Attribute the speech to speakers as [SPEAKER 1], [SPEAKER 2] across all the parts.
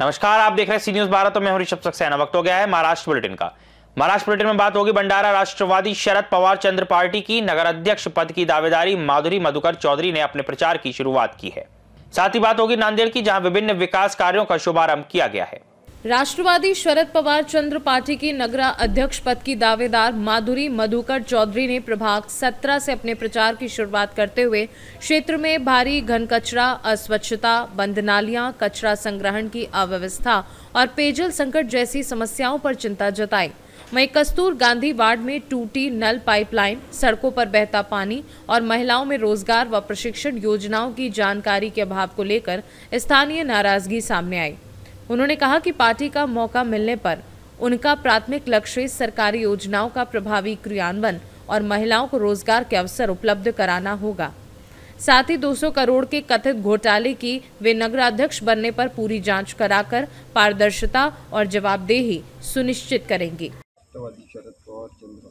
[SPEAKER 1] नमस्कार, आप देख रहे हैं सी न्यूज 12। तो मैं हूं ऋषभ सक्सेना। वक्त हो गया है महाराष्ट्र बुलेटिन का। महाराष्ट्र बुलेटिन में बात होगी भंडारा राष्ट्रवादी शरद पवार चंद्र पार्टी की नगर अध्यक्ष पद की दावेदारी माधुरी मधुकर चौधरी ने अपने प्रचार की शुरुआत की है। साथ ही बात होगी नांदेड़ की, जहां विभिन्न विकास कार्यों का शुभारंभ किया गया है।
[SPEAKER 2] राष्ट्रवादी शरद पवार चंद्र पार्टी की नगरा अध्यक्ष पद की दावेदार माधुरी मधुकर चौधरी ने प्रभाग 17 से अपने प्रचार की शुरुआत करते हुए क्षेत्र में भारी घन कचरा, अस्वच्छता, बंद नालियां, कचरा संग्रहण की अव्यवस्था और पेयजल संकट जैसी समस्याओं पर चिंता जताई। वहीं कस्तूर गांधी वार्ड में टूटी नल पाइपलाइन, सड़कों पर बहता पानी और महिलाओं में रोजगार व प्रशिक्षण योजनाओं की जानकारी के अभाव को लेकर स्थानीय नाराजगी सामने आई। उन्होंने कहा कि पार्टी का मौका मिलने पर उनका प्राथमिक लक्ष्य सरकारी योजनाओं का प्रभावी क्रियान्वयन और महिलाओं को रोजगार के अवसर उपलब्ध कराना होगा। साथ ही 200 करोड़ के कथित घोटाले की वे नगराध्यक्ष बनने पर पूरी जांच कराकर पारदर्शिता और जवाबदेही सुनिश्चित करेंगे।
[SPEAKER 3] राष्ट्रवादी शरद पवार चंद्र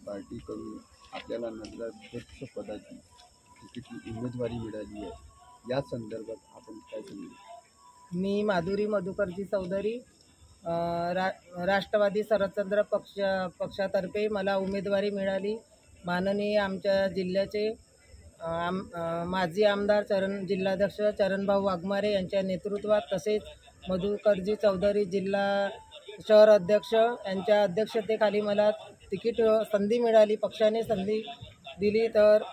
[SPEAKER 3] पार्टीकडून आपल्याला नगराध्यक्ष पदाची तिकीटची उमेदवारी मिळाली आहे, या संदर्भात आपण काय सांगू?
[SPEAKER 4] मी माधुरी मधुकरजी चौधरी राष्ट्रवादी शरदचंद्र पक्षातर्फे मला उमेदवारी मिळाली। माननीय आमच्या जिल्ह्याचे माजी आमदार जिल्हाध्यक्ष चरणभाऊ वाघमारे यांच्या नेतृत्वात, तसेच मधुकरजी चौधरी जिल्हा शहर अध्यक्ष यांच्या अध्यक्षतेखाली मला तिकीट संधी मिळाली, पक्षाने संधी दिली। तर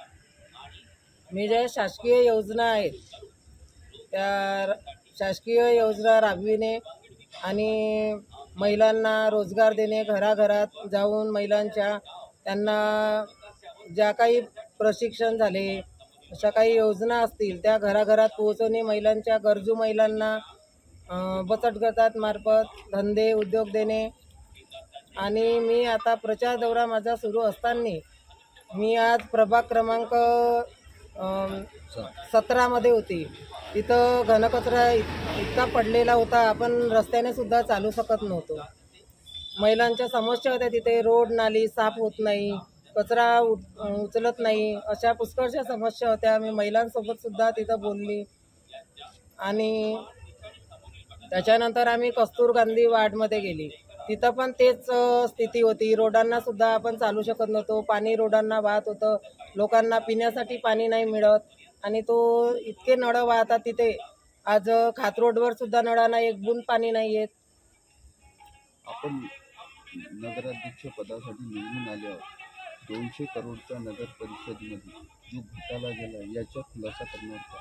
[SPEAKER 4] मी ज्या शासकीय योजना आहेत त्या शासकीय योजना राबविणे आणि महिलांना रोजगार देणे, घराघरात जाऊन महिलांच्या त्यांना ज्या काही प्रशिक्षण झाले, अशा काही योजना असतील त्या घराघरात पोहोचवणे, महिलांच्या गरजू महिलांना बचत गटांमार्फत धंदे उद्योग देणे। आणि मी आता प्रचार दौरा माझा सुरू असताना मी आज प्रभाग क्रमांक 17 मध्ये होती। तिथं घनकचरा इतका पडलेला होता, आपण रस्त्याने सुद्धा चालू शकत नव्हतो। महिलांच्या समस्या होत्या, तिथे रोड नाली साफ होत नाही, कचरा उचलत नाही, अशा पुष्कळशा समस्या होत्या। मी महिलांसोबत सुद्धा तिथं बोलली आणि त्याच्यानंतर आम्ही कस्तूर गांधी वार्डमध्ये गेली। तिथं पण तेच स्थिती होती, रोडांना सुद्धा आपण चालू शकत नव्हतो, पाणी रोडांना वाहत होतं, लोकांना पिण्यासाठी पाणी नाही मिळत आणि तो इतके नळं वाहतात तिथे। आज खात रोडवर सुद्धा नळांना एक बूंद पाणी नाही येत।
[SPEAKER 3] आपण नगराध्यक्ष पदासाठी निवडून आले आहोत, 200 करोडचा नगर परिषदेमध्ये जो घोटाळा झाला याचा खुलासा करणार का?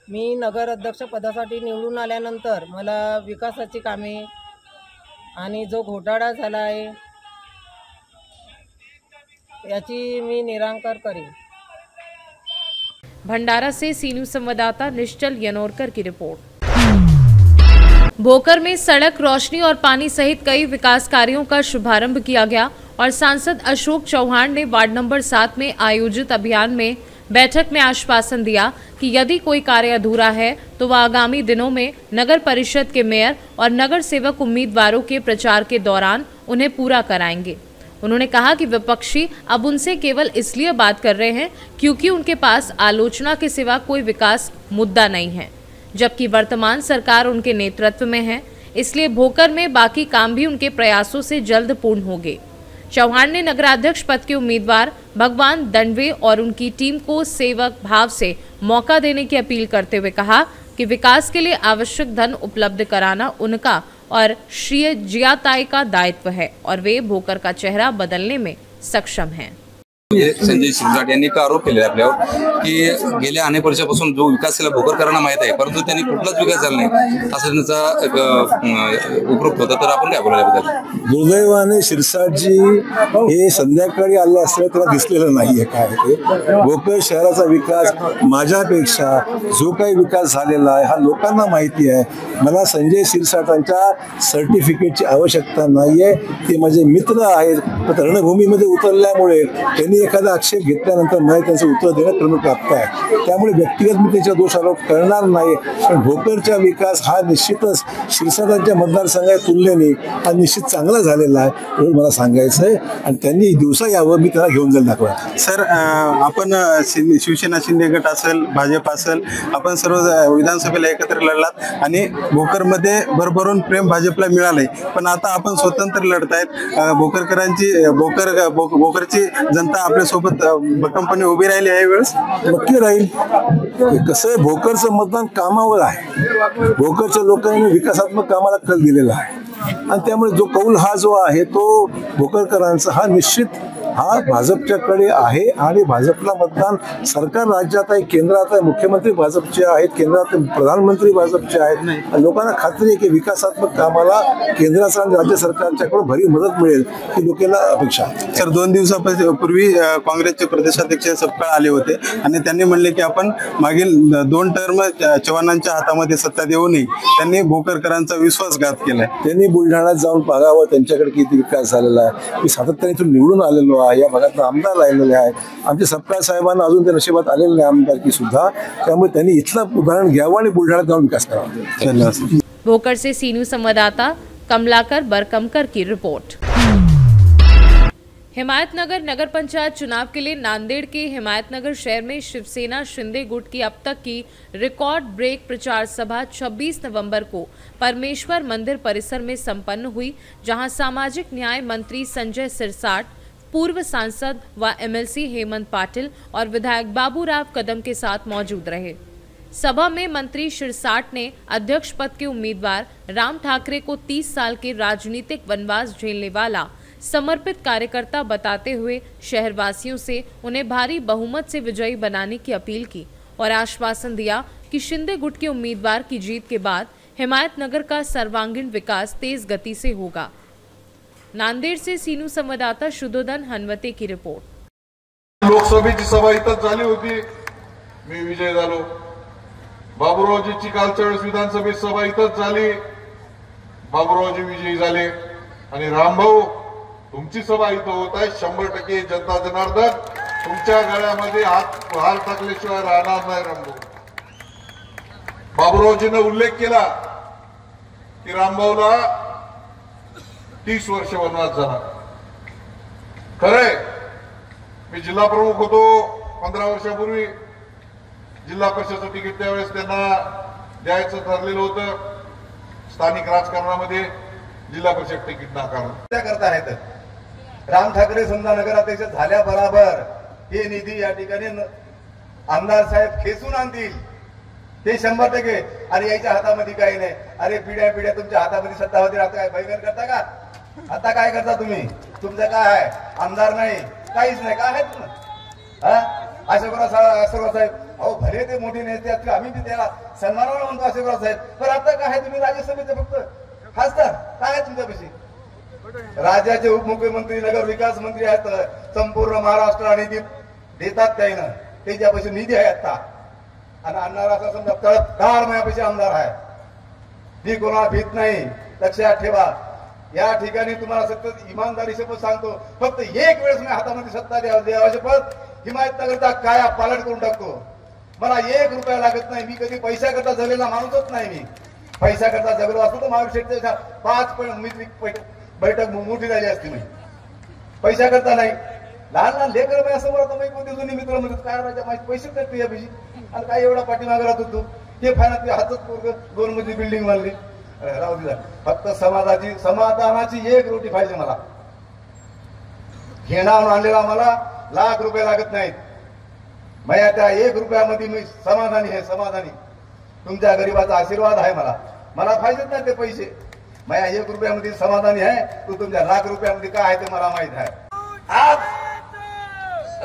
[SPEAKER 4] मी नगर अध्यक्ष पदासाठी निवडून आल्यानंतर मला विकासाची कामे आणि जो घोटाळा झाला आहे याची मी निराकरण करेन।
[SPEAKER 2] भंडारा से सी न्यूज संवाददाता निश्चल यनोरकर की रिपोर्ट। भोकर में सड़क, रोशनी और पानी सहित कई विकास कार्यों का शुभारंभ किया गया और सांसद अशोक चौहान ने वार्ड नंबर 7 में आयोजित अभियान में बैठक में आश्वासन दिया कि यदि कोई कार्य अधूरा है तो वह आगामी दिनों में नगर परिषद के मेयर और नगर सेवक उम्मीदवारों के प्रचार के दौरान उन्हें पूरा कराएंगे। उन्होंने कहा कि विपक्षी अब उनसे केवल इसलिए बात कर रहे हैं क्योंकि उनके पास आलोचना के सिवा कोई विकास मुद्दा नहीं है, जबकि वर्तमान सरकार उनके नेतृत्व में है, इसलिए भोकर में बाकी काम भी उनके प्रयासों से जल्द पूर्ण होंगे। चौहान ने नगराध्यक्ष पद के उम्मीदवार भगवान दंडवे और उनकी टीम को सेवक भाव से मौका देने की अपील करते हुए कहा कि विकास के लिए आवश्यक धन उपलब्ध कराना उनका और श्री जियाताई का दायित्व है और वे भोकर का चेहरा बदलने में सक्षम हैं।
[SPEAKER 5] संजय शिरसाट यांनी एक आरोप केला आपल्यावर की गेल्या अनेक वर्षापासून जो विकास केला भोकरकरांना माहित आहे, परंतु त्यांनी कुठलाच विकास झाला नाही असं त्यांचा एक उपरोक्त होता। तर आपण काय बोलायला?
[SPEAKER 6] दुर्दैवाने शिरसाटजी हे संध्याकाळी आले असले त्याला दिसलेलं नाहीये काय ते। भोकर शहराचा विकास माझ्यापेक्षा जो काही विकास झालेला आहे हा लोकांना माहिती आहे। मला संजय शिरसाटांच्या सर्टिफिकेटची आवश्यकता नाहीये, ते माझे मित्र आहेत, पण रणभूमीमध्ये उतरल्यामुळे त्यांनी एखादा आक्षेप घेतल्यानंतर मला त्यांचं उत्तर देणं क्रमप्राप्त आहे. त्यामुळे व्यक्तिगत मी त्याच्या दोष आरोप करणार नाही, पण भोकरचा विकास हा निश्चितच शिरसाटांच्या मतदारसंघाच्या तुलनेने हा निश्चित चांगला झालेला आहे एवढं मला सांगायचं आहे. आणि त्यांनी दिवसा यावं, मी त्याला घेऊन जाईल दाखवा.
[SPEAKER 7] सर, आपण शिवसेना शिंदे गट असेल, भाजप असेल, आपण सर्व विधानसभेला एकत्र लढलात आणि भोकरमध्ये भरभरून प्रेम भाजपला मिळालंय. पण आता आपण स्वतंत्र लढतायत. भोकरची जनता आपल्यासोबत भक्कमपणे उभी राहिली आहे. वेळेस
[SPEAKER 6] नक्की राहील. कसं आहे, भोकरचं मतदान कामावर आहे. भोकरच्या लोकांनी विकासात्मक कामाला कल दिलेला आहे आणि त्यामुळे जो कौल हा जो आहे तो भोकरकरांचा हा निश्चित हा भाजपच्याकडे आहे. आणि भाजपला मतदान सरकार राज्यात आहे, केंद्रात आहे, मुख्यमंत्री भाजपचे आहेत, केंद्रात प्रधानमंत्री भाजपचे आहेत. लोकांना खात्री आहे की विकासात्मक कामाला केंद्राचा आणि राज्य सरकारच्याकडून भरीव मदत मिळेल ही लोकांना अपेक्षा आहे.
[SPEAKER 7] सर, 2 दिवसापूर्वी काँग्रेसचे प्रदेशाध्यक्ष सपकाळ आले होते आणि त्यांनी म्हणले की आपण मागील 2 टर्म चव्हाणांच्या हातामध्ये सत्ता देऊ नये. त्यांनी भोकरकरांचा विश्वासघात केलाय.
[SPEAKER 6] त्यांनी बुलढाण्यात जाऊन पाहावं त्यांच्याकडे किती विकास झालेला आहे. मी सातत्याने इथून निवडून आलेलो आहे, या भागात आमदार राहिलेले आहेत. आमचे सपकाळ साहेबांना अजून ते नशिबात आलेले नाही आमदारकी सुद्धा. त्यामुळे त्यांनी इथलं उदाहरण घ्यावं आणि बुलढाण्यात जाऊन विकास करावा.
[SPEAKER 7] धन्यवाद.
[SPEAKER 2] भोकर से सीनू संवाददाता कमलाकर बरकमकर की रिपोर्ट। हिमायतनगर नगर पंचायत चुनाव के लिए नांदेड़ के हिमायतनगर शहर में शिवसेना शिंदे गुट की अब तक की रिकॉर्ड ब्रेक प्रचार सभा 26 नवंबर को परमेश्वर मंदिर परिसर में संपन्न हुई, जहां सामाजिक न्याय मंत्री संजय सिरसाट, पूर्व सांसद व एमएलसी हेमंत पाटिल और विधायक बाबूराव कदम के साथ मौजूद रहे। सभा में मंत्री सिरसाट ने अध्यक्ष पद के उम्मीदवार राम ठाकरे को 30 साल के राजनीतिक वनवास झेलने वाला समर्पित कार्यकर्ता बताते हुए शहरवासियों से उन्हें भारी बहुमत से विजयी बनाने की अपील की और आश्वासन दिया कि शिंदे गुट के उम्मीदवार की जीत के बाद हिमायतनगर का सर्वांगीण विकास तेज गति से होगा। नांदेड़ से सीनू संवाददाता शुद्धोधन हनवते की रिपोर्ट।
[SPEAKER 8] लोकसभेची सभा इथंच झाली होती, मी विजय झालो। बाबूरावजीची कालच्या वेळेस विधानसभेत सभा इथंच झाली, बाबूरावजी विजयी झाले। आणि रामभाऊ तुमची सभा इथं होत आहे, 100% जनता जनार्दन तुमच्या गळ्यामध्ये हार टाकल्याशिवाय राहणार नाही। रामभाऊ, बाबूरावजीने उल्लेख केला की रामभाऊला 30 वर्ष वनवास झाला। खरंय, मी जिल्हा प्रमुख होतो 15 वर्षापूर्वी, जिल्हा परिषदेचं तिकीट त्यावेळेस त्यांना द्यायचं ठरलेलं होतं। स्थानिक राजकारणामध्ये जिल्हा परिषद तिकीट नाकारलं।
[SPEAKER 9] त्या करता आहेत राम ठाकरे समजा नगराध्यक्ष झाल्या बरोबर हे निधी या ठिकाणी आमदार साहेब खेचून आणतील, ते 100%। आणि याच्या हातामध्ये काही नाही। अरे पिढ्या पिढ्या तुमच्या हातामध्ये सत्ता होती, आता काय बैगन करता का? आता काय करता तुम्ही? तुमचं काय आहे? आमदार नाही, काहीच नाही, काय आहे तुम्ही? अशोकराव साहेब, अहो भले ते मोठे नेते असतील, आम्ही बी त्याला सन्मानाने म्हणतो अशोकराव साहेब, पण आता काय आहे? तुम्ही राज्यसभेचे फक्त खासदार, काय आहे तुमच्यापाशी? राज्याचे उपमुख्यमंत्री नगर विकास मंत्री आहेत, संपूर्ण महाराष्ट्र निधी देतात त्यानं, त्याच्यापाशी निधी आहे आता। आणि आणणार असा समजा तळपदार माझ्यापाशी आमदार आहे, मी कोणाला भीत नाही, लक्षात ठेवा। या ठिकाणी तुम्हाला सतत इमानदारी शपथ सांगतो, फक्त एक वेळेस मी हातामध्ये सत्ता द्यावा शपथ, हिमायतनगरचा काया पालट करून टाकतो। मला 1 रुपया लागत नाही, मी कधी पैसा करता जगलेला माणूसच नाही। मी पैसा करता जगलो असतो तर महाराष्ट्राच्या 5 बैठक मोठी झाली असती। मी पैसा करता नाही, लहान लहान लेकर मी असं म्हणतो, मी कोणते जुनी मित्र म्हणतात काय राजा माझे पैसे करते यापेशी, आणि काय एवढा पाठीमागे राहत होतो, ते फायनात हातच 2 मजली बिल्डिंग बांधली। राहू दिला, फक्त समाधानाची 1 रोटी पाहिजे मला। घेणार आणलेला मला लाख रुपये लागत नाहीत, माझ्या त्या 1 रुपयामध्ये मी समाधानी आहे, समाधानी। तुमच्या गरीबाचा आशीर्वाद आहे मला, मला पाहिजेत ना ते पैसे, माझ्या 1 रुपयामध्ये समाधानी आहे। तो तुमच्या लाख रुपयामध्ये काय आहे ते मला माहित आहे।
[SPEAKER 10] आज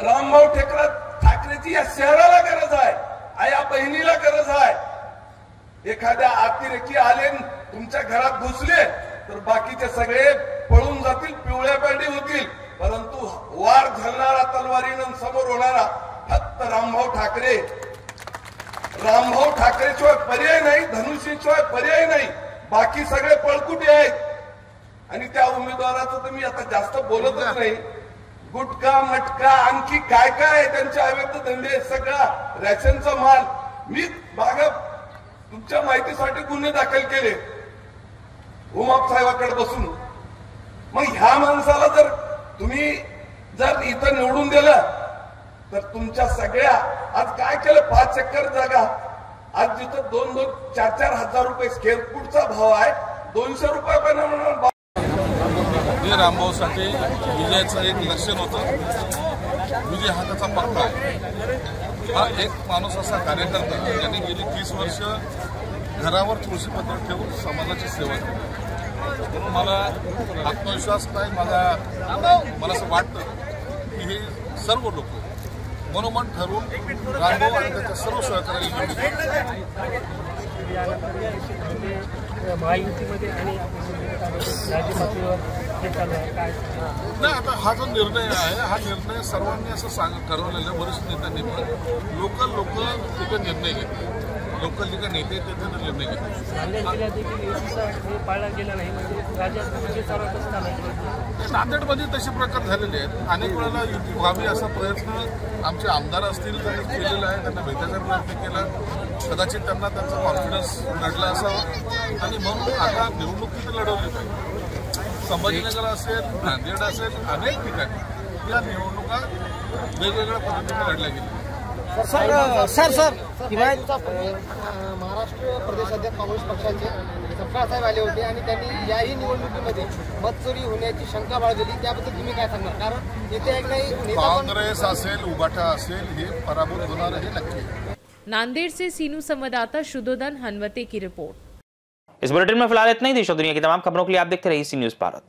[SPEAKER 10] रामभाऊ ठाकरेची या शहराला गरज आहे, आया बहिणीला गरज आहे। एखाद्या अतिरेकी आले तुमच्या घरात घुसले तर बाकीचे सगळे पळून जातील, पिवळ्या बँडी होतील, परंतु वार घालणारा तलवारीनं समोर होणारा फक्त रामभाऊ ठाकरे। रामभाऊ ठाकरेशिवाय पर्याय नाही, धनुष्यशिवाय पर्याय नाही, बाकी सगळे पळकुटे आहेत। आणि त्या उमेदवाराचं तर मी आता जास्त बोलतच नाही. गुटखा मटका आणखी काय काय आहे त्यांचे अवैध धंदे, सगळा रॅशनचा माल. मी माग तुमच्या माहितीसाठी गुन्हे दाखल केले उमाप साहेबांकडे बसून. मग ह्या माणसाला जर तुम्ही जर इथं निवडून दिलं तर तुमच्या सगळ्या आज काय केलं, 5 एकर जागा आज जिथं 2-4 हजार रुपये स्क्वेअर फूटचा भाव आहे, 200 रुपये
[SPEAKER 11] हे रामभाऊसाठी विजयाचं एक लक्षण होतं. विजय हा त्याचा पक्का आहे. हा एक माणूस असा कार्यकर्ता ज्याने गेली 30 वर्ष घरावर तुळशीपत्र ठेवून समाजाची सेवा केली. म्हणून मला आत्मविश्वास नाही, मला असं वाटतं की हे सर्व लोक मनोमन ठरवून रामभाऊ आणि त्याच्या सर्व सहकार्याला
[SPEAKER 12] महायुतीमध्ये आणि
[SPEAKER 11] नाही. आता हा जो निर्णय आहे हा निर्णय सर्वांनी असं ठरवलेलं, वरिष्ठ नेत्यांनी पण लोक तिथे निर्णय घेतले. लोकल जे काही नेते ते निर्णय घेतले.
[SPEAKER 12] पाळला गेला नाही
[SPEAKER 11] नांदेडमध्ये तसे प्रकार झालेले आहेत. अनेक वेळेला युती व्हावी असा प्रयत्न आमचे आमदार असतील त्यांनी केलेला आहे. त्यांना भेटायचा प्रयत्न केला. कदाचित त्यांना त्यांचा कॉन्फिडन्स लढला असावा आणि म्हणून आता निवडणूक तिथे लढवली पाहिजे. संभाजीनगर असेल, नांदेड असेल, अनेक ठिकाणी या निवडणुका वेगवेगळ्या पद्धतीने लढल्या गेल्या.
[SPEAKER 12] महाराष्ट्र प्रदेश अध्यक्ष काँग्रेस पक्षाचे सपकाळ साहेब आले होते आणि त्यांनी याही निवडणुकीमध्ये मतचोरी होण्याची शंका बाळगली. त्याबद्दल तुम्ही काय सांगणार? कारण इथे एक नाही
[SPEAKER 11] काँग्रेस असेल, उबाटा असेल, हे पराभूत होणार हे नक्की.
[SPEAKER 2] नांदेड़ से सीनू संवाददाता शुद्धोधन हनवते की रिपोर्ट।
[SPEAKER 1] इस बुलेटिन में फिलहाल इतना ही। देश और दुनिया की तमाम खबरों के लिए आप देखते रहिए सी न्यूज़ भारत।